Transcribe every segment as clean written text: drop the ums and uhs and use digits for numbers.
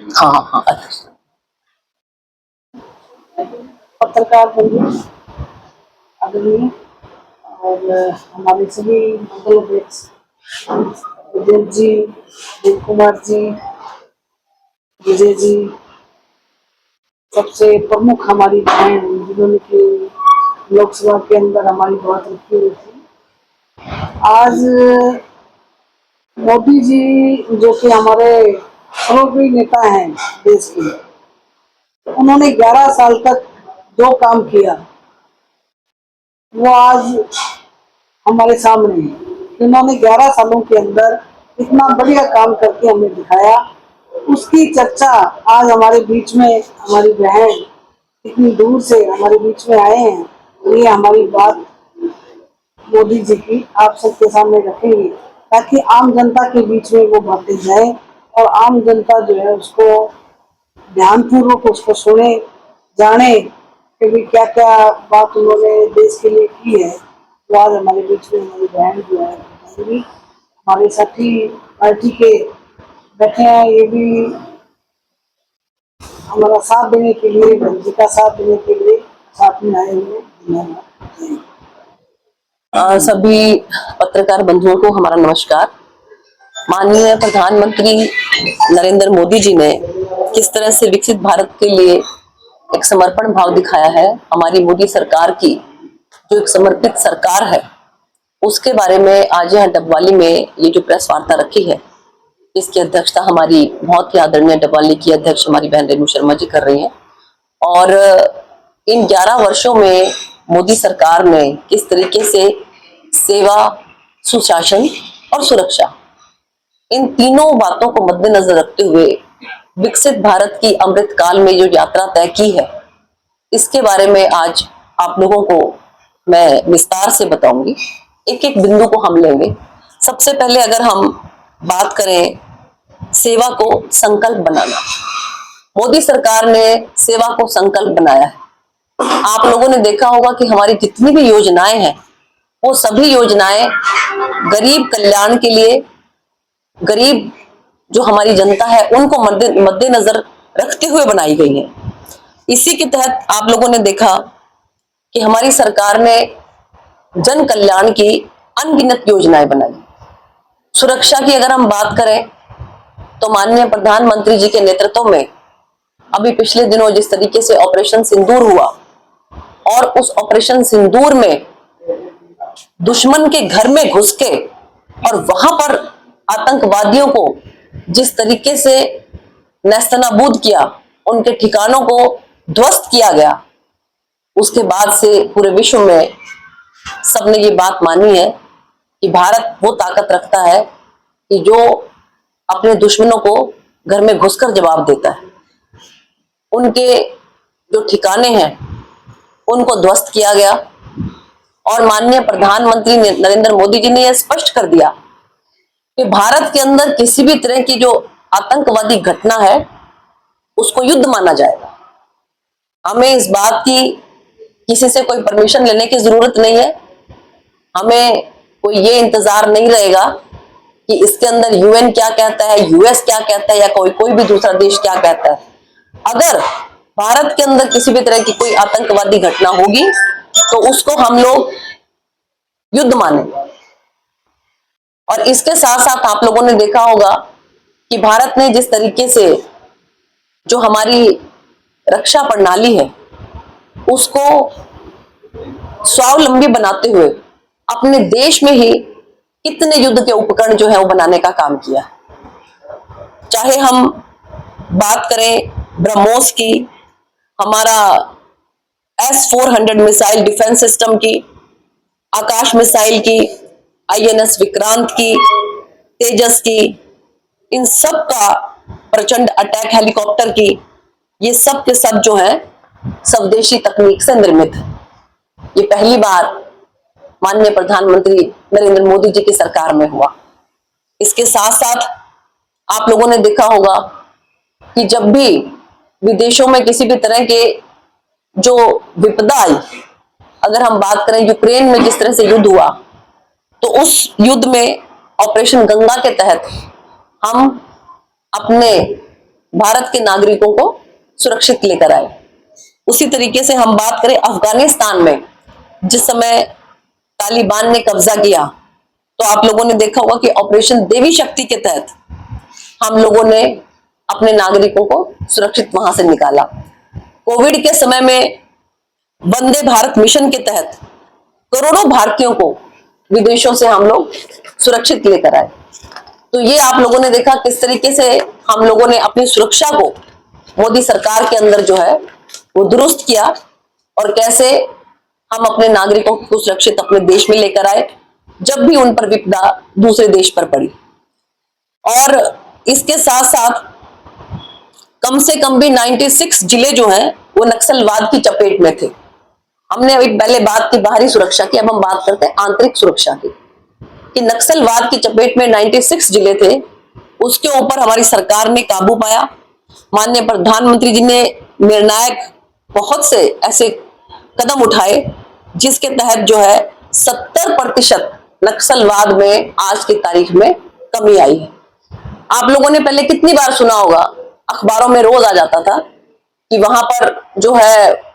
हाँ हाँ पत्रकार बंधु आदरणीय और हमारे सभी मंगल अध्यक्ष विजय जी, देव कुमार जी, विजय जी, सबसे प्रमुख हमारी बहन जिन्होंने की लोकसभा के अंदर हमारी बात रखी हुई थी। आज मोदी जी जो कि हमारे सर्वोपरि नेता हैं देश के, उन्होंने 11 साल तक जो काम किया वो आज हमारे सामने है। उन्होंने 11 सालों के अंदर इतना बढ़िया काम करके हमें दिखाया, उसकी चर्चा आज हमारे बीच में हमारी बहन इतनी दूर से हमारे बीच में आए हैं, ये हमारी बात मोदी जी की आप सबके सामने रखेंगे ताकि आम जनता के बीच में वो बातें जाए और आम जनता जो है उसको ध्यानपूर्वक उसको सुने, जाने कि भी क्या क्या बात उन्होंने देश के लिए की है। वो आज हमारे बीच में हमारी बहन जो है बताएंगी। हमारे साथी पार्टी के बैठे हैं, ये भी हमारा साथ देने के लिए, बहन जी का साथ देने के लिए साथ में आए हुए। धन्यवाद। सभी पत्रकार बंधुओं को हमारा नमस्कार। माननीय प्रधानमंत्री नरेंद्र मोदी जी ने किस तरह से विकसित भारत के लिए एक समर्पण भाव दिखाया है, हमारी मोदी सरकार की जो एक समर्पित सरकार है, उसके बारे में आज यहाँ डबवाली में ये जो प्रेस वार्ता रखी है, इसकी अध्यक्षता हमारी बहुत ही आदरणीय डबवाली की अध्यक्ष हमारी बहन रेणु शर्मा जी कर रही हैं। और इन 11 वर्षों में मोदी सरकार ने किस तरीके से सेवा, सुशासन और सुरक्षा, इन तीनों बातों को मद्देनजर रखते हुए विकसित भारत की अमृत काल में जो यात्रा तय की है, इसके बारे में आज आप लोगों को मैं विस्तार से बताऊंगी। एक एक बिंदु को हम लेंगे। सबसे पहले अगर हम बात करें सेवा को संकल्प बनाना, मोदी सरकार ने सेवा को संकल्प बनाया है। आप लोगों ने देखा होगा कि हमारी जितनी भी योजनाएं हैं, वो सभी योजनाएं गरीब कल्याण के लिए, गरीब जो हमारी जनता है उनको मद्देनजर रखते हुए बनाई गई हैं। इसी के तहत आप लोगों ने देखा कि हमारी सरकार ने जन कल्याण की अनगिनत योजनाएं बनाई। सुरक्षा की अगर हम बात करें तो माननीय प्रधानमंत्री जी के नेतृत्व में अभी पिछले दिनों जिस तरीके से ऑपरेशन सिंदूर हुआ, और उस ऑपरेशन सिंदूर में दुश्मन के घर में घुस के और वहां पर आतंकवादियों को जिस तरीके से नेस्तनाबूद किया, उनके ठिकानों को ध्वस्त किया गया, उसके बाद से पूरे विश्व में सबने ये बात मानी है कि भारत वो ताकत रखता है कि जो अपने दुश्मनों को घर में घुसकर जवाब देता है। उनके जो ठिकाने हैं उनको ध्वस्त किया गया, और माननीय प्रधानमंत्री नरेंद्र मोदी जी ने यह स्पष्ट कर दिया कि भारत के अंदर किसी भी तरह की जो आतंकवादी घटना है उसको युद्ध माना जाएगा। हमें इस बात की किसी से कोई परमिशन लेने की जरूरत नहीं है। हमें कोई ये इंतजार नहीं रहेगा कि इसके अंदर यूएन क्या कहता है, यूएस क्या कहता है, या कोई भी दूसरा देश क्या कहता है। अगर भारत के अंदर किसी भी तरह की कोई आतंकवादी घटना होगी तो उसको हम लोग युद्ध मानेंगे। और इसके साथ साथ आप लोगों ने देखा होगा कि भारत ने जिस तरीके से जो हमारी रक्षा प्रणाली है उसको स्वावलंबी बनाते हुए अपने देश में ही कितने युद्ध के उपकरण जो है वो बनाने का काम किया। चाहे हम बात करें ब्रह्मोस की, हमारा S-400 मिसाइल डिफेंस सिस्टम की, आकाश मिसाइल की, INS विक्रांत की, तेजस की, इन सब का प्रचंड अटैक हेलीकॉप्टर की, ये सब के सब जो है स्वदेशी तकनीक से निर्मित है। ये पहली बार माननीय प्रधानमंत्री नरेंद्र मोदी जी की सरकार में हुआ। इसके साथ साथ आप लोगों ने देखा होगा कि जब भी विदेशों में किसी भी तरह के जो विपदा आई, अगर हम बात करें यूक्रेन में जिस तरह से युद्ध हुआ, तो उस युद्ध में ऑपरेशन गंगा के तहत हम अपने भारत के नागरिकों को सुरक्षित लेकर आए। उसी तरीके से हम बात करें अफगानिस्तान में, जिस समय तालिबान ने कब्जा किया, तो आप लोगों ने देखा होगा कि ऑपरेशन देवी शक्ति के तहत हम लोगों ने अपने नागरिकों को सुरक्षित वहां से निकाला। कोविड के समय में वंदे भारत मिशन के तहत करोड़ों भारतीयों को विदेशों से हम लोग सुरक्षित लेकर आए। तो ये आप लोगों ने देखा किस तरीके से हम लोगों ने अपनी सुरक्षा को मोदी सरकार के अंदर जो है वो दुरुस्त किया, और कैसे हम अपने नागरिकों को सुरक्षित अपने देश में लेकर आए जब भी उन पर विपदा दूसरे देश पर पड़ी। और इसके साथ साथ कम से कम भी 96 जिले जो हैं वो नक्सलवाद की चपेट में थे। हमने अभी पहले बात की बाहरी सुरक्षा की, अब हम बात करते हैं आंतरिक सुरक्षा की, कि नक्सलवाद की चपेट में 96 जिले थे। उसके ऊपर हमारी सरकार ने काबू पाया। माननीय प्रधानमंत्री जी ने निर्णायक बहुत से ऐसे कदम उठाए जिसके तहत जो है 70% नक्सलवाद में आज की तारीख में कमी आई है। आप लोगों ने पहले कितनी बार सुना होगा, अखबारों में रोज आ जाता था कि वहां पर जो है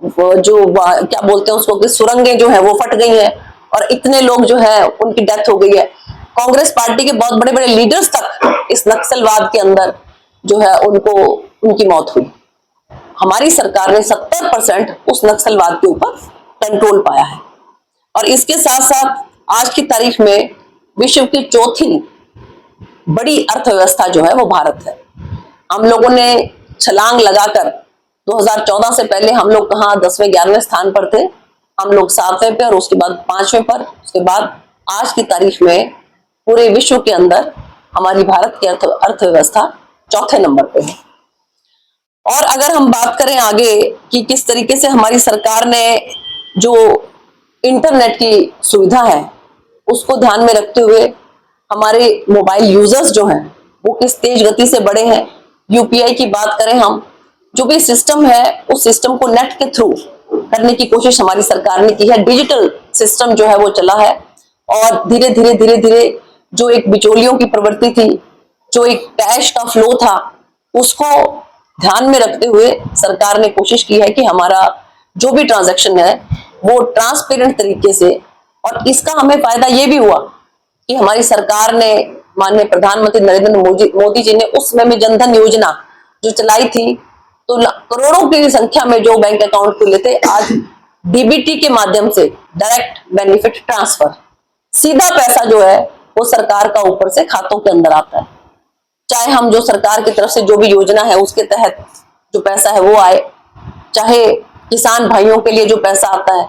क्या बोलते हैं उसको, कि सुरंगें जो है वो फट गई हैं और इतने लोग जो है उनकी डेथ हो गई है। कांग्रेस पार्टी के बहुत बड़े बड़े लीडर्स तक इस नक्सलवाद के अंदर जो है उनकी मौत हुई। हमारी सरकार ने 70% उस नक्सलवाद के ऊपर कंट्रोल पाया है। और इसके साथ साथ आज की तारीख में विश्व की चौथी बड़ी अर्थव्यवस्था जो है वो भारत है। हम लोगों ने छलांग लगाकर 2014 से पहले हम लोग कहाँ 10वें 11वें स्थान पर थे, हम लोग 7वें पे और उसके बाद 5वें पर, उसके बाद आज की तारीख में पूरे विश्व के अंदर हमारी भारत की अर्थव्यवस्था चौथे नंबर पे है। और अगर हम बात करें आगे कि किस तरीके से हमारी सरकार ने जो इंटरनेट की सुविधा है उसको ध्यान में रखते हुए हमारे मोबाइल यूजर्स जो हैं वो किस तेज गति से बढ़े हैं। यूपीआई की बात करें, हम जो भी सिस्टम है उस सिस्टम को नेट के थ्रू करने की कोशिश हमारी सरकार ने की है। डिजिटल सिस्टम जो है वो चला है, और धीरे धीरे जो एक बिचौलियों की प्रवृत्ति थी, जो एक कैश का फ्लो था, उसको ध्यान में रखते हुए सरकार ने कोशिश की है कि हमारा जो भी ट्रांजैक्शन है वो ट्रांसपेरेंट तरीके से, और इसका हमें फायदा ये भी हुआ कि हमारी सरकार ने, माननीय प्रधानमंत्री नरेंद्र मोदी जी ने उस समय में जनधन योजना जो चलाई थी, तो करोड़ों की संख्या में जो बैंक अकाउंट खुले थे, आज डीबीटी के माध्यम से डायरेक्ट बेनिफिट ट्रांसफर, सीधा पैसा जो है वो सरकार का ऊपर से खातों के अंदर आता है। चाहे हम जो सरकार की तरफ से जो भी योजना है उसके तहत जो पैसा है वो आए, चाहे किसान भाइयों के लिए जो पैसा आता है,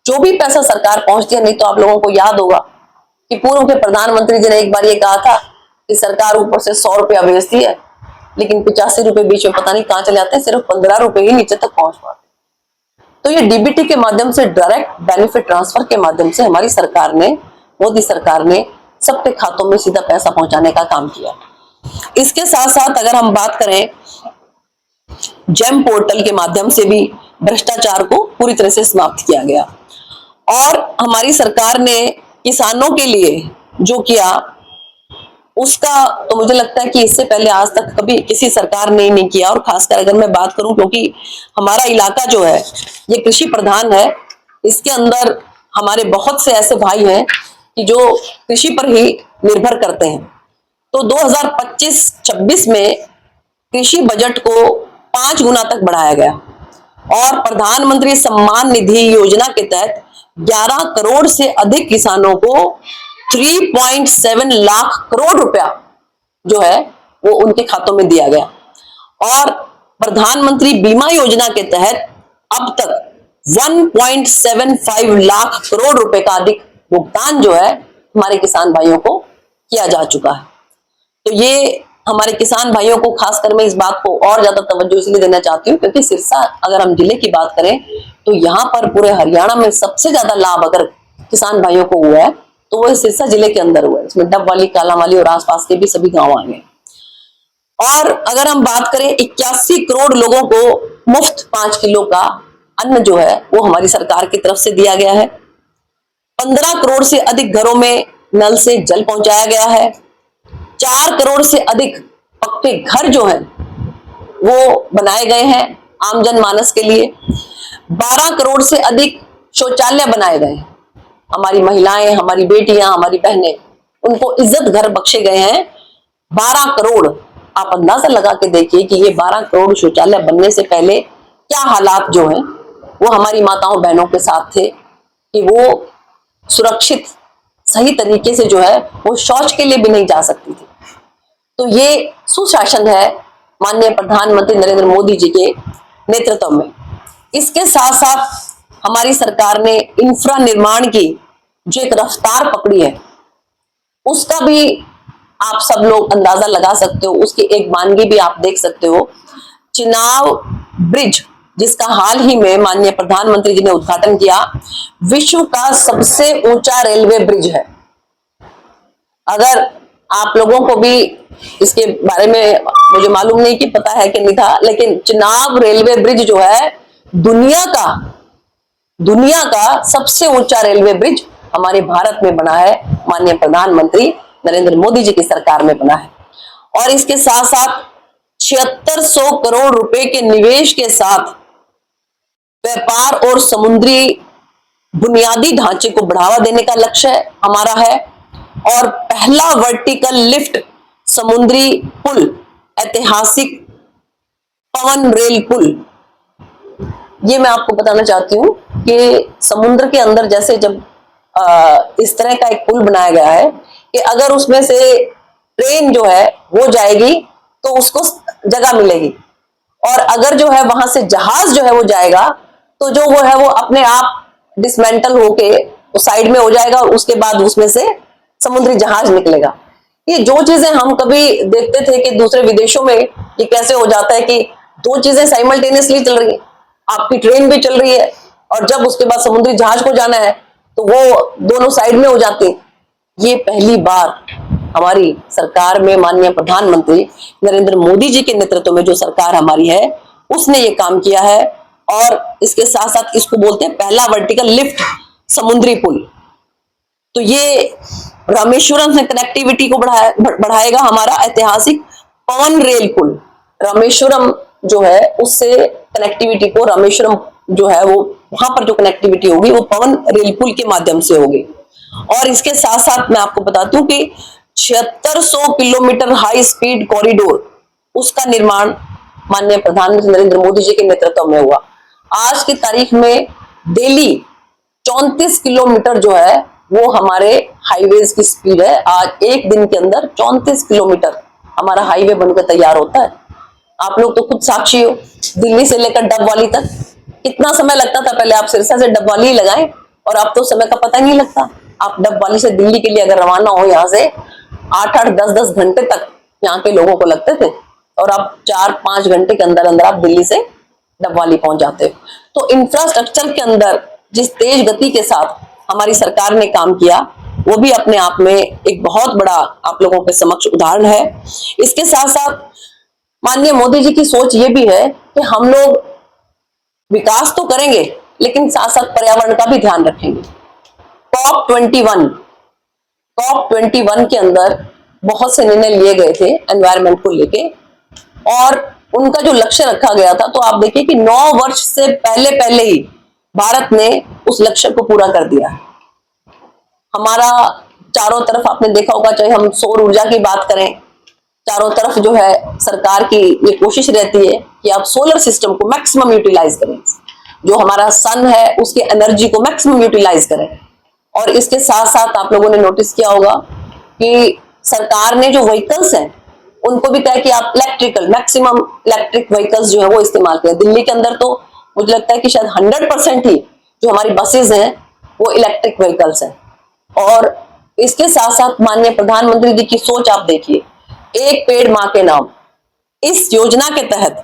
जो भी पैसा सरकार पहुंचती है। नहीं तो आप लोगों को याद होगा कि पूर्व के प्रधानमंत्री जी ने एक बार ये कहा था कि सरकार ऊपर से 100 रुपया भेजती है, लेकिन 85 रुपए बीच में पता नहीं कहां चले जाते हैं, सिर्फ 15 रुपए ही नीचे तक पहुंच पाते। तो ये डीबीटी के माध्यम से, डायरेक्ट बेनिफिट ट्रांसफर के माध्यम से हमारी सरकार ने, मोदी सरकार ने सबके खातों में सीधा पैसा पहुंचाने का काम किया। इसके साथ साथ अगर हम बात करें, जेम पोर्टल के माध्यम से भी भ्रष्टाचार को पूरी तरह से समाप्त किया गया। और हमारी सरकार ने किसानों के लिए जो किया उसका तो मुझे लगता है कि इससे पहले आज तक कभी किसी सरकार ने नहीं किया। और खासकर अगर मैं बात करूं, क्योंकि हमारा इलाका जो है ये कृषि प्रधान है, इसके अंदर हमारे बहुत से ऐसे भाई हैं कि जो कृषि पर ही निर्भर करते हैं। तो 2025-26 में कृषि बजट को 5 गुना तक बढ़ाया गया, और प्रधानमंत्री सम्मान निधि योजना के तहत 11 करोड़ से अधिक किसानों को 3.7 लाख करोड़ रुपया जो है वो उनके खातों में दिया गया। और प्रधानमंत्री बीमा योजना के तहत अब तक 1.75 लाख करोड़ रुपए का अधिक भुगतान जो है हमारे किसान भाइयों को किया जा चुका है। तो ये हमारे किसान भाइयों को, खासकर मैं इस बात को और ज्यादा तवज्जो इसलिए देना चाहती हूँ क्योंकि सिरसा, अगर हम जिले की बात करें तो यहाँ पर पूरे हरियाणा में सबसे ज्यादा लाभ अगर किसान भाइयों को हुआ है तो वो सिरसा जिले के अंदर हुआ है। इसमें डबवाली, कालांवाली और आसपास के भी सभी गांव आएंगे। और अगर हम बात करें, 81 करोड़ लोगों को मुफ्त 5 किलो का अन्न जो है वो हमारी सरकार की तरफ से दिया गया है। 15 करोड़ से अधिक घरों में नल से जल पहुंचाया गया है। 4 करोड़ से अधिक पक्के घर जो हैं वो बनाए गए हैं आम जनमानस के लिए। 12 करोड़ से अधिक शौचालय बनाए गए हैं। हमारी महिलाएं, हमारी बेटियां, हमारी बहनें, उनको इज्जत घर बख्शे गए हैं। 12 करोड़, आप अंदाजा लगा के देखिए कि ये 12 करोड़ शौचालय बनने से पहले क्या हालात जो हैं वो हमारी माताओं बहनों के साथ थे कि वो सुरक्षित सही तरीके से जो है वो शौच के लिए भी नहीं जा सकती थी। तो ये सुशासन है माननीय प्रधानमंत्री नरेंद्र मोदी जी के नेतृत्व में। इसके साथ साथ हमारी सरकार ने इंफ्रा निर्माण की जो एक रफ्तार पकड़ी है, उसका भी आप सब लोग अंदाजा लगा सकते हो, उसकी एक वानगी भी आप देख सकते हो। चिनाव ब्रिज, जिसका हाल ही में माननीय प्रधानमंत्री जी ने उद्घाटन किया, विश्व का सबसे ऊंचा रेलवे ब्रिज है। अगर आप लोगों को भी इसके बारे में मुझे मालूम नहीं कि पता है कि नहीं था, लेकिन चिनाब रेलवे ब्रिज जो है दुनिया का सबसे ऊंचा रेलवे ब्रिज हमारे भारत में बना है, माननीय प्रधानमंत्री नरेंद्र मोदी जी की सरकार में बना है। और इसके साथ साथ 7600 करोड़ रुपए के निवेश के साथ व्यापार और समुद्री बुनियादी ढांचे को बढ़ावा देने का लक्ष्य हमारा है। और पहला वर्टिकल लिफ्ट समुद्री पुल, ऐतिहासिक पवन रेल पुल, ये मैं आपको बताना चाहती हूँ कि समुद्र के अंदर जैसे जब इस तरह का एक पुल बनाया गया है कि अगर उसमें से ट्रेन जो है वो जाएगी तो उसको जगह मिलेगी, और अगर जो है वहां से जहाज जो है वो जाएगा तो जो वो है वो अपने आप डिसमेंटल होके उस साइड में हो जाएगा, और उसके बाद उसमें से समुद्री जहाज निकलेगा। ये जो चीजें हम कभी देखते थे कि दूसरे विदेशों में ये कैसे हो जाता है कि दो चीजें साइमल्टेनियसली चल रही है, आपकी ट्रेन भी चल रही है और जब उसके बाद समुद्री जहाज को जाना है तो वो दोनों साइड में हो जाते हैं। ये पहली बार हमारी सरकार में माननीय प्रधानमंत्री नरेंद्र मोदी जी के नेतृत्व में जो सरकार हमारी है उसने ये काम किया है। और इसके साथ साथ इसको बोलते हैं पहला वर्टिकल लिफ्ट समुद्री पुल। तो ये रामेश्वरम से कनेक्टिविटी को बढ़ाएगा। हमारा ऐतिहासिक पवन रेल पुल रामेश्वरम जो है उससे कनेक्टिविटी को, रामेश्वरम जो है वो वहां पर जो कनेक्टिविटी होगी वो पवन रेल पुल के माध्यम से होगी। और इसके साथ साथ मैं आपको बताती हूँ कि 7600 किलोमीटर हाई स्पीड कॉरिडोर, उसका निर्माण माननीय प्रधानमंत्री नरेंद्र मोदी जी के नेतृत्व में हुआ। आज की तारीख में दिल्ली 34 किलोमीटर जो है वो हमारे हाईवेज की स्पीड है। आज एक दिन के अंदर 34 किलोमीटर हमारा हाईवे बनकर तैयार होता है। आप लोग तो खुद साक्षी हो, दिल्ली से लेकर डबवाली तक कितना समय लगता था। पहले आप सिरसा से डबवाली लगाएं और अब तो समय का पता ही नहीं लगता। आप डबवाली से दिल्ली के लिए अगर रवाना हो यहाँ से 8-8, 10-10 घंटे तक यहाँ के लोगों को लगते थे, और अब 4-5 घंटे के अंदर अंदर आप दिल्ली से डबवाली पहुंच जाते हो। तो इंफ्रास्ट्रक्चर के अंदर जिस तेज गति के साथ हमारी सरकार ने काम किया वो भी अपने आप में एक बहुत बड़ा आप लोगों के समक्ष उदाहरण है। इसके साथ साथ माननीय मोदी जी की सोच ये भी है कि हम लोग विकास तो करेंगे लेकिन साथ साथ पर्यावरण का भी ध्यान रखेंगे। COP21 के अंदर बहुत से निर्णय लिए गए थे एनवायरनमेंट को लेके, और उनका जो लक्ष्य रखा गया था, तो आप देखिए कि 9 वर्ष से पहले ही भारत ने उस लक्ष्य को पूरा कर दिया। हमारा चारों तरफ आपने देखा होगा, चाहे हम सौर ऊर्जा की बात करें, चारों तरफ जो है सरकार की ये कोशिश रहती है कि आप सोलर सिस्टम को मैक्सिमम यूटिलाइज करें, जो हमारा सन है उसके एनर्जी को मैक्सिमम यूटिलाइज करें। और इसके साथ साथ आप लोगों ने नोटिस किया होगा कि सरकार ने जो व्हीकल्स हैं उनको भी कहा कि आप मैक्सिमम इलेक्ट्रिक व्हीकल्स जो है वो इस्तेमाल करें। दिल्ली के अंदर तो मुझे लगता है कि शायद 100% ही जो हमारी बसेज हैं वो इलेक्ट्रिक व्हीकल्स हैं। और इसके साथ साथ माननीय प्रधानमंत्री जी की सोच आप देखिए, एक पेड़ मां के नाम, इस योजना के तहत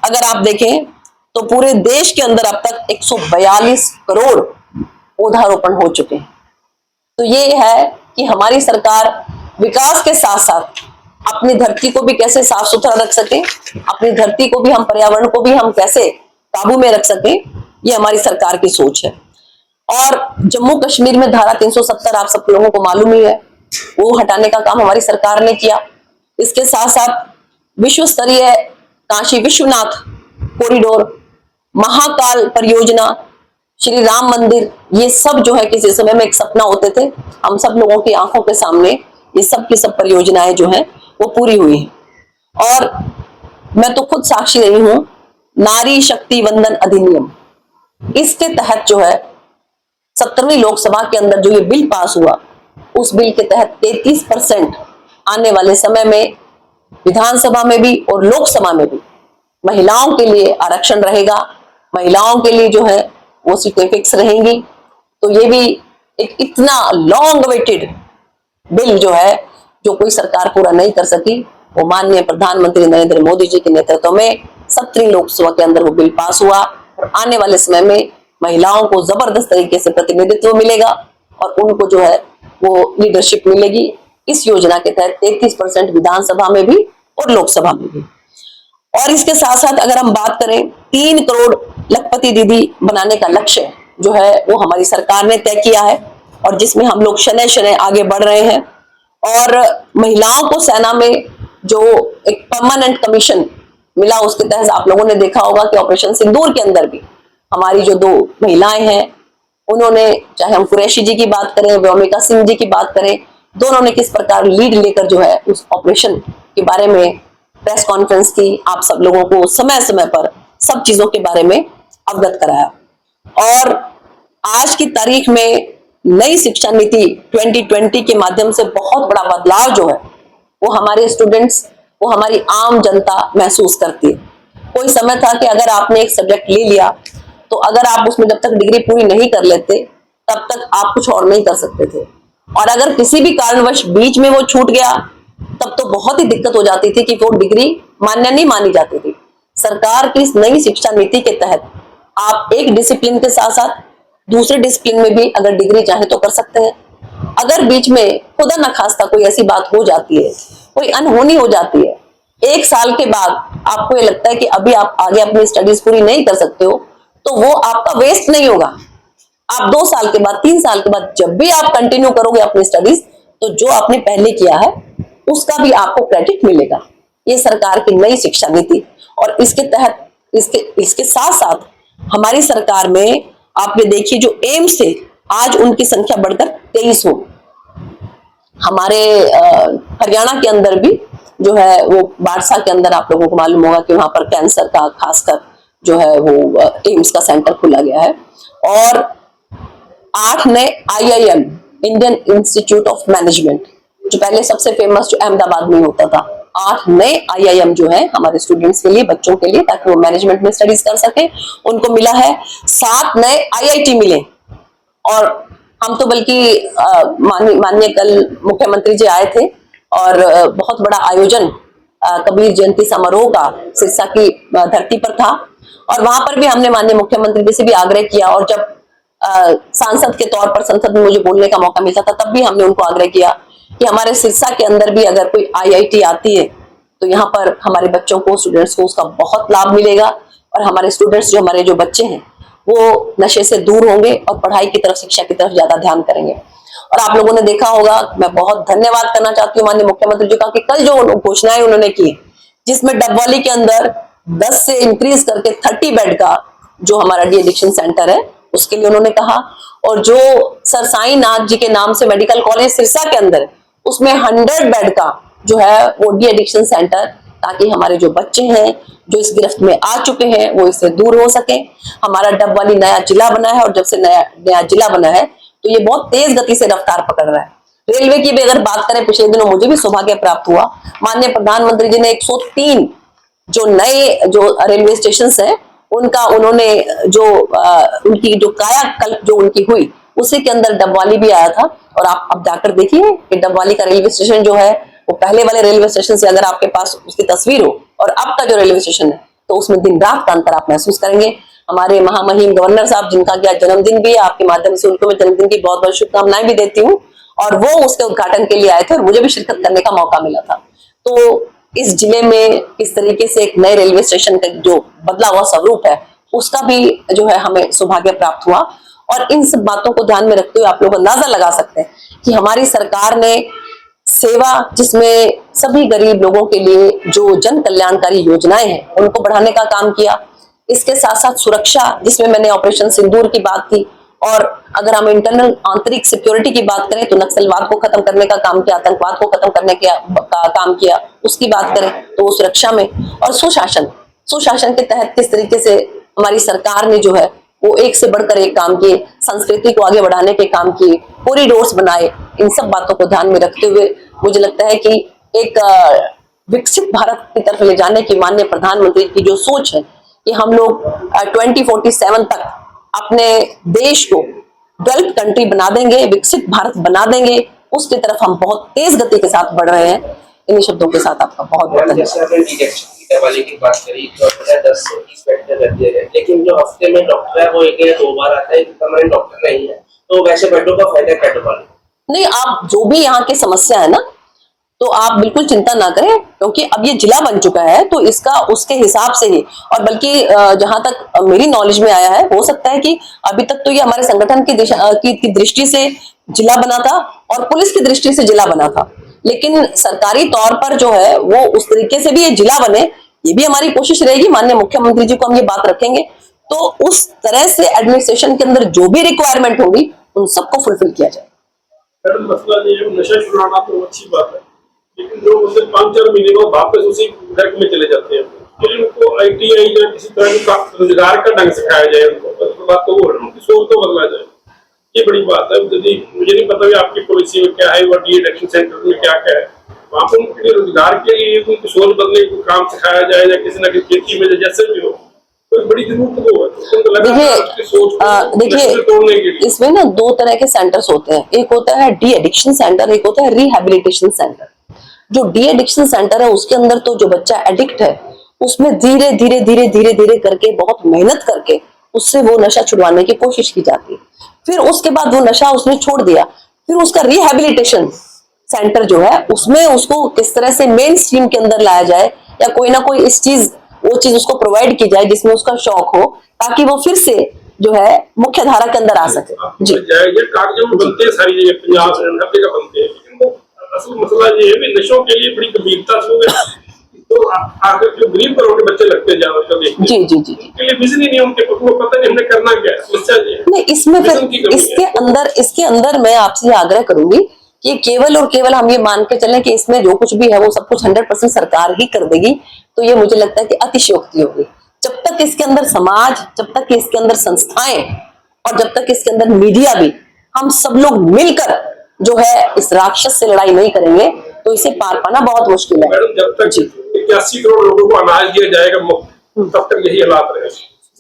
अगर आप देखें तो पूरे देश के अंदर अब तक 142 करोड़ पौधारोपण हो चुके हैं। तो ये है कि हमारी सरकार विकास के साथ साथ अपनी धरती को भी कैसे साफ सुथरा रख सके, अपनी धरती को भी हम, पर्यावरण को भी हम कैसे काबू में रख सके, ये हमारी सरकार की सोच है। और जम्मू कश्मीर में धारा 370 आप सब लोगों को मालूम ही है, वो हटाने का काम हमारी सरकार ने किया। इसके साथ साथ विश्व स्तरीय काशी विश्वनाथ कॉरिडोर, महाकाल परियोजना, श्री राम मंदिर, ये सब जो है किसी समय में एक सपना होते थे। हम सब लोगों की आंखों के सामने ये सब की सब परियोजनाएं जो हैं वो पूरी हुई हैं। और मैं तो खुद साक्षी रही हूं, नारी शक्ति वंदन अधिनियम, इसके तहत जो है 17वीं लोकसभा के अंदर जो ये बिल पास हुआ, उस बिल के तहत 33% आने वाले समय में विधानसभा में भी और लोकसभा में भी महिलाओं के लिए आरक्षण रहेगा। महिलाओं के लिए जो है वो सीटें फिक्स रहेंगी। तो ये भी एक इतना लॉन्ग अवेटेड बिल जो है, जो कोई सरकार पूरा नहीं कर सकी, वो माननीय प्रधानमंत्री नरेंद्र मोदी जी के नेतृत्व में 17वीं लोकसभा के अंदर वो बिल पास हुआ। और आने वाले समय में महिलाओं को जबरदस्त तरीके से प्रतिनिधित्व मिलेगा और उनको जो है वो लीडरशिप मिलेगी। इस योजना के तहत 33% विधानसभा में भी और लोकसभा में भी। और इसके साथ साथ अगर हम बात करें, 3 करोड़ लखपति दीदी बनाने का लक्ष्य जो है वो हमारी सरकार ने तय किया है और जिसमें हम लोग शनय शनय आगे बढ़ रहे हैं। और महिलाओं को सेना में जो एक परमानेंट कमीशन मिला, उसके तहत आप लोगों ने देखा होगा कि ऑपरेशन सिंदूर के अंदर भी हमारी जो 2 महिलाएं हैं, उन्होंने, चाहे हम कुरैशी जी की बात करें, व्योमिका सिंह जी की बात करें, दोनों ने किस प्रकार लीड लेकर जो है उस ऑपरेशन के बारे में प्रेस कॉन्फ्रेंस की, आप सब लोगों को समय समय पर सब चीजों के बारे में अवगत कराया। और आज की तारीख में नई शिक्षा नीति 2020 के माध्यम से बहुत बड़ा बदलाव जो है वो हमारे स्टूडेंट्स, वो हमारी आम जनता महसूस करती है। कोई समय था कि अगर आपने एक सब्जेक्ट ले लिया तो अगर आप उसमें जब तक डिग्री पूरी नहीं कर लेते तब तक आप कुछ और नहीं कर सकते थे। और अगर किसी भी कारणवश बीच में वो छूट गया तब तो बहुत ही दिक्कत हो जाती थी कि वो डिग्री मान्य नहीं मानी जाती थी। सरकार की इस नई शिक्षा नीति के तहत आप एक डिसिप्लिन के साथ साथ दूसरे डिसिप्लिन में भी अगर डिग्री चाहे तो कर सकते हैं। अगर बीच में खुदा न खास्ता कोई ऐसी बात हो जाती है, कोई अनहोनी हो जाती है, 1 साल के बाद आपको ये लगता है कि अभी आप आगे अपनी स्टडीज पूरी नहीं कर सकते हो, तो वो आपका वेस्ट नहीं होगा। आप 2 साल के बाद, 3 साल के बाद जब भी आप कंटिन्यू करोगे अपनी स्टडीज, तो जो आपने पहले किया है उसका भी आपको क्रेडिट मिलेगा। ये सरकार की नई शिक्षा नीति। और इसके तहत इसके साथ साथ हमारी सरकार में आप ये देखिए, जो एम्स थे आज उनकी संख्या बढ़कर 23 हो। हमारे हरियाणा के अंदर भी जो है वो बारसा के अंदर आप लोगों को मालूम होगा कि वहां पर कैंसर का खासकर जो है वो एम्स का सेंटर खुला गया है। और 8 नए IIM, Indian institute of management, जो पहले सबसे फेमस जो अहमदाबाद में होता था, 8 नए IIM जो है हमारे स्टूडेंट्स के लिए, बच्चों के लिए, ताकि वो मैनेजमेंट में स्टडीज कर सके, उनको मिला है। 7 नए IIT मिले। और हम तो बल्कि माननीय कल मुख्यमंत्री जी आए थे और बहुत बड़ा आयोजन कबीर जयंती समारोह का सिरसा की धरती पर था। और वहां पर भी हमने माननीय मुख्यमंत्री जी से भी आग्रह किया, और जब सांसद के तौर पर संसद में मुझे बोलने का मौका मिलता था तब भी हमने उनको आग्रह किया कि हमारे सिरसा के अंदर भी अगर कोई IIT आती है तो यहाँ पर हमारे बच्चों को, स्टूडेंट्स को उसका बहुत लाभ मिलेगा। और हमारे स्टूडेंट्स, जो हमारे जो बच्चे हैं, वो नशे से दूर होंगे और पढ़ाई की तरफ, शिक्षा की तरफ ज्यादा ध्यान करेंगे। और आप लोगों ने देखा होगा, मैं बहुत धन्यवाद करना चाहती हूँ माननीय मुख्यमंत्री जी का, कि कल जो घोषणाएं उन्होंने की, जिसमें डबवाली के अंदर 10 से इंक्रीज करके 30 बेड का जो हमारा डी एडिक्शन सेंटर है उसके लिए उन्होंने कहा। और जो सर साई नाथ जी के नाम से मेडिकल कॉलेज सिरसा के अंदर, उसमें 100 बेड का जो है वो डी एडिक्शन सेंटर, ताकि हमारे जो बच्चे हैं जो इस गिरफ्त में आ चुके हैं वो इससे दूर हो सके। हमारा डबवाली नया जिला बना है, और जब से नया जिला बना है तो ये बहुत तेज गति से रफ्तार पकड़ रहा है। रेलवे की भी अगर बात करें, पिछले दिनों मुझे भी सौभाग्य प्राप्त हुआ, माननीय प्रधानमंत्री जी ने 103 जो नए जो रेलवे स्टेशन है उनका उन्होंने जो उनकी जो कायाकल्प जो उनकी हुई, उसी के अंदर डबवाली भी आया था। और आप अब जाकर देखिए कि डबवाली का रेलवे स्टेशन जो है वो पहले वाले रेलवे स्टेशन से, अगर आपके पास उसकी तस्वीर हो और अब का जो रेलवे स्टेशन है, तो उसमें दिन रात का अंतर आप महसूस करेंगे। हमारे महामहिम गवर्नर साहब, जिनका क्या जन्मदिन भी है, आपके माध्यम से उनको मैं जन्मदिन की बहुत बहुत शुभकामनाएं भी देती हूँ। और वो उसके उद्घाटन के लिए आए थे और मुझे भी शिरकत करने का मौका मिला था। तो इस जिले में किस तरीके से एक नए रेलवे स्टेशन का जो बदला हुआ स्वरूप है, उसका भी जो है हमें सौभाग्य प्राप्त हुआ। और इन सब बातों को ध्यान में रखते हुए आप लोग अंदाजा लगा सकते हैं कि हमारी सरकार ने सेवा, जिसमें सभी गरीब लोगों के लिए जो जन कल्याणकारी योजनाएं हैं उनको बढ़ाने का काम किया। इसके साथ साथ सुरक्षा, जिसमें मैंने ऑपरेशन सिंदूर की बात की, और अगर हम इंटरनल आंतरिक सिक्योरिटी की बात करें तो नक्सलवाद को खत्म करने का काम किया, आतंकवाद को खत्म करने का काम किया। उसकी बात करें तो वो सुरक्षा में, और सुशासन के तहत किस तरीके से हमारी सरकार ने जो है वो एक से बढ़कर एक काम किए, संस्कृति को आगे बढ़ाने के काम किए, कॉरिडोर्स बनाए। इन सब बातों को ध्यान में रखते हुए मुझे लगता है कि एक विकसित भारत की तरफ ले जाने की माननीय प्रधानमंत्री की जो सोच है कि हम लोग 2047 तक अपने देश को डेवलप कंट्री बना देंगे, विकसित भारत बना देंगे, उसकी तरफ हम बहुत तेज गति के साथ बढ़ रहे हैं। इन्हीं शब्दों के साथ आपका बहुत बहुत धन्यवाद। की बात करी तो 10 से 20 बेड कर दिए गए, लेकिन जो हफ्ते में डॉक्टर है वो एक या दो बार आता है, परमानेंट डॉक्टर नहीं है, तो वैसे बेडों का फायदा क्या डॉक्टर? नहीं, आप जो भी यहाँ की समस्या है ना, तो आप बिल्कुल चिंता ना करें, क्योंकि अब ये जिला बन चुका है तो इसका उसके हिसाब से ही, और बल्कि जहां तक मेरी नॉलेज में आया है, हो सकता है कि अभी तक तो ये हमारे संगठन की दृष्टि से जिला बना था और पुलिस की दृष्टि से जिला बना था, लेकिन सरकारी तौर पर जो है वो उस तरीके से भी ये जिला बने, ये भी हमारी कोशिश रहेगी। माननीय मुख्यमंत्री जी को हम ये बात रखेंगे, तो उस तरह से एडमिनिस्ट्रेशन के अंदर जो भी रिक्वायरमेंट होगी उन सबको फुलफिल किया जाए। मसला ये नशा छुड़ाना तो अच्छी बात है, लेकिन जो उनसे 5-4 महीने बाद वापस उसी घर में चले जाते हैं, फिर उनको ITI या किसी तरह का रोजगार का ढंग सिखाया जाए, उनको बात तो वो उनकी सोच तो बदला जाए, ये बड़ी बात है। यदि मुझे नहीं पता कि आपकी पॉलिसी में क्या है, वो डी-एडिक्शन सेंटर में क्या क्या है, वहाँ पर उनके लिए रोजगार के लिए उनकी सोच बदलने को काम सिखाया जाए, या किसी न किसी खेती में जैसे भी हो, कोई बड़ी जरूरत वो है। देखिए इसमें ना दो तरह के सेंटर्स होते हैं, एक होता है डी एडिक्शन सेंटर, एक होता है रिहैबिलिटेशन सेंटर। जो डी एडिक्शन सेंटर है उसके अंदर तो जो बच्चा एडिक्ट है उसमें धीरे धीरे करके, बहुत मेहनत करके उससे वो नशा छुड़वाने की कोशिश की जाती है। फिर उसके बाद वो नशा उसने छोड़ दिया, फिर उसका रिहैबिलिटेशन सेंटर जो है उसमें उसको किस तरह से मेन स्ट्रीम के अंदर लाया जाए, या कोई ना कोई वो चीज उसको प्रोवाइड की जाए जिसमें उसका शौक हो, ताकि वो फिर से जो है मुख्य धारा के अंदर आ सके। जी, ये कागजों में बनते हैं सारी जगह, पंजाब हर जगह बनते हैं, लेकिन वो असल मसला ये है कि नशों के लिए बड़ी गंभीरता से हो गया, तो आगे जो गरीब घरों के बच्चे लगते हैं ज्यादा देखते हैं, जी, उनके लिए विजन ही नहीं, उनके पता नहीं हमने करना क्या है, समस्या ये है। नहीं, इसमें फिर इसके अंदर मैं आपसे आग्रह करूंगी कि केवल और केवल हम ये मान के चलें कि इसमें जो कुछ भी है वो सब कुछ 100% सरकार ही कर देगी, तो ये मुझे लगता है कि अतिशयोक्ति होगी। जब तक इसके अंदर समाज, जब तक इसके अंदर संस्थाएं, और जब तक इसके अंदर मीडिया भी, हम सब लोग मिलकर जो है इस राक्षस से लड़ाई नहीं करेंगे तो इसे पार पाना बहुत मुश्किल है। मैडम, जब तक 81 करोड़ लोगों को अनाज दिया जाएगा मुफ्त, तब तक यही हालात रहेगा,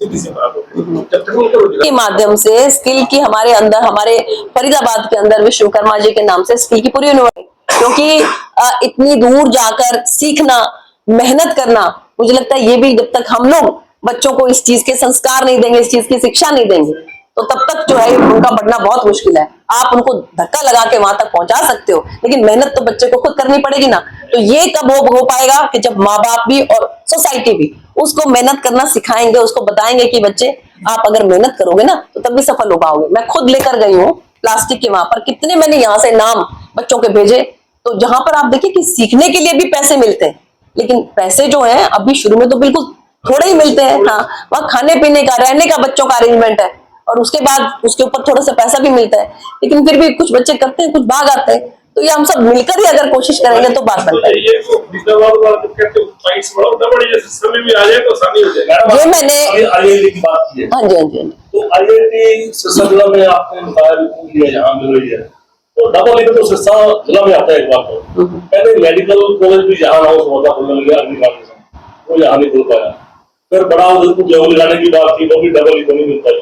सीधी सी बात होगी। जब तक उनको के माध्यम से स्किल की हमारे अंदर, हमारे फरीदाबाद के अंदर विश्वकर्मा जी के नाम से स्किल की पूरी यूनिवर्सिटी, क्योंकि इतनी दूर जाकर सीखना, मेहनत करना, मुझे लगता है ये भी जब तक हम लोग बच्चों को इस चीज के संस्कार नहीं देंगे, इस चीज की शिक्षा नहीं देंगे, तो तब तक जो है उनका बढ़ना बहुत मुश्किल है। आप उनको धक्का लगा के वहां तक पहुंचा सकते हो, लेकिन मेहनत तो बच्चे को खुद करनी पड़ेगी ना। तो ये कब हो पाएगा कि जब माँ बाप भी और सोसाइटी भी उसको मेहनत करना सिखाएंगे, उसको बताएंगे कि बच्चे आप अगर मेहनत करोगे ना तो तब भी सफल हो पाओगे। मैं खुद लेकर गई हूँ प्लास्टिक के वहां पर, कितने मैंने यहाँ से नाम बच्चों के भेजे, तो जहां पर आप देखिए कि सीखने के लिए भी पैसे मिलते हैं, लेकिन पैसे जो है अभी शुरू में तो बिल्कुल थोड़े ही मिलते हैं। हाँ, वहाँ खाने पीने का, रहने का बच्चों का अरेंजमेंट है, और उसके बाद उसके ऊपर थोड़ा सा पैसा भी मिलता है, लेकिन फिर भी कुछ बच्चे करते हैं, कुछ भाग आते हैं। तो ये हम सब मिलकर ही अगर कोशिश करेंगे तो बात बनता है। ये मैंने IIT की बात की है। हाँ जी, तो IIT सिरसा जिला में आपने बताया यहाँ मिल रही है, तो डबल में तो सिरसा जिला में आता है एक बार। तो पहले मेडिकल कॉलेज भी यहाँ ना होता खुलने लगे, वो यहाँ नहीं खुल पाया। फिर बड़ा लेवल जाने की बात थी, वो भी डबल को नहीं मिलता है।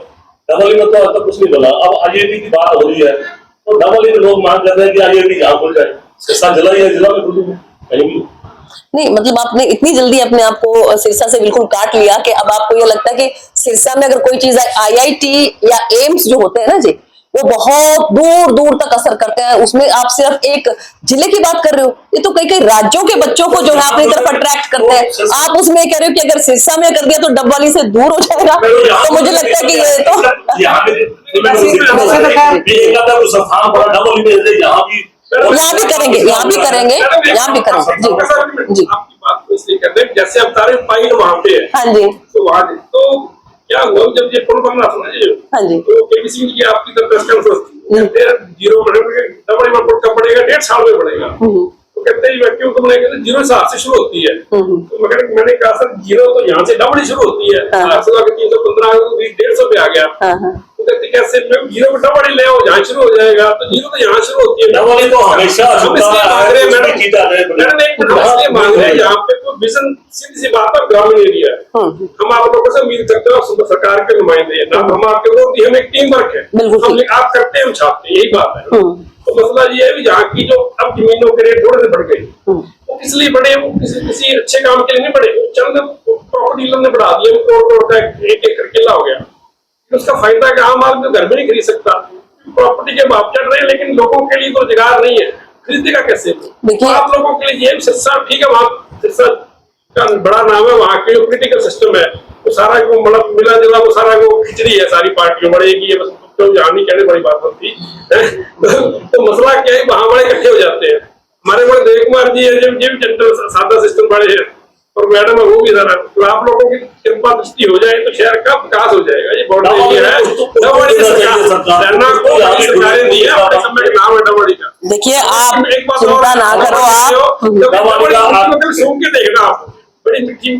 डबल में तो अब तक कुछ नहीं बोला। अब IIT की बात हो रही है तो डबल में लोग मांग करते हैं कि IIT यहाँ खुल जाए, सिरसा जिला ही है, जिला में खुल कहीं भी नहीं। मतलब आपने इतनी जल्दी अपने आप को सिरसा से बिल्कुल काट लिया कि अब आपको ये लगता है कि सिरसा में अगर कोई चीज है, IIT या एम्स जो होते हैं ना जी, वो बहुत दूर दूर तक असर करते हैं। उसमें आप सिर्फ एक जिले की बात कर रहे हो, ये तो कई राज्यों के बच्चों को जो है अपनी तरफ अट्रैक्ट करते हैं। आप उसमें कह रहे हो कि अगर सिरसा में कर दिया तो डबवाली से दूर हो जाएगा, तो मुझे लगता है कि ये तो यहाँ भी यहाँ भी करेंगे, यहाँ भी करेंगे, यहाँ भी करेंगे। जी जी आपकी बात को इसलिए कहते हैं जैसे अब तारे पाइल वहां पे है, हाँ जी तो वहां तो क्या हुआ जब ये पुल बनना था ना ये, हाँ जी तो केबीसी की आपकी तरफ press conference zero double import कब बढ़ेगा, 1.5 साल में बढ़ेगा। तो कहते हैं क्यों तुमने कहते जीरो से हाथ से शुरू होती है। तो मैंने कहा सर जीरो तो यहाँ से डबल शुरू होती है, 315 150 पे आ गया। तो कहते कैसे जीरो को डबल ही ले आओ, यहाँ शुरू हो जाएगा। तो जीरो तो यहाँ शुरू होती है, डबल तो हमेशा हम इसलिए मांग रहे हैं मैडम, यहाँ पे कोई विजन सीधी सी बात है, ग्रामीण एरिया है। हम आप लोगों से उम्मीद करते हैं सरकार के नुमाइंदे हैं ना, हम आपके विरोधी, हम एक टीम वर्क है, हम आप करते हैं हम छापते हैं, यही बात है। तो मसला ये है कि यहाँ की जो अब जमीनों के रेट थोड़े से बढ़ गए, वो किस लिए बढ़े, वो किसी अच्छे काम के लिए नहीं बढ़े, चंद प्रॉपर्टी डीलर ने बढ़ा दिया, करोड़ का 1 एकड़ किला हो गया। उसका फायदा कि आम आदमी तो घर में नहीं खरीद सकता, प्रॉपर्टी के भाव चढ़ रहे हैं, लेकिन लोगों के लिए तो रोजगार नहीं है, खरीदेगा कैसे? देखिए आप लोगों के लिए ये सिरसा ठीक है, वहाँ सिरसा का बड़ा नाम है, वहाँ के जो पोलिटिकल सिस्टम है वो सारा को मतलब मिला जुला वो सारा को खिचड़ी है, सारी पार्टियों बढ़ेगी है, बस तो जहाँ नहीं कहने बड़ी बात होती तो मसला क्या है, वहाँ बड़े इकट्ठे हो जाते हैं। हमारे बड़े देव कुमार जी है, ये भी जनरल सादा सिस्टम बड़े हैं, और मैडम है वो भी जरा, तो आप लोगों की कृपा दृष्टि हो जाए तो शहर का विकास हो जाएगा। ये बहुत एरिया है, डबड़ी सरकारें दी है, अपने समय का नाम है डबड़ी का। देखिए आप एक बात चिंता ना करो, आप डबड़ी सुन के देखना, आप बड़ी मीठी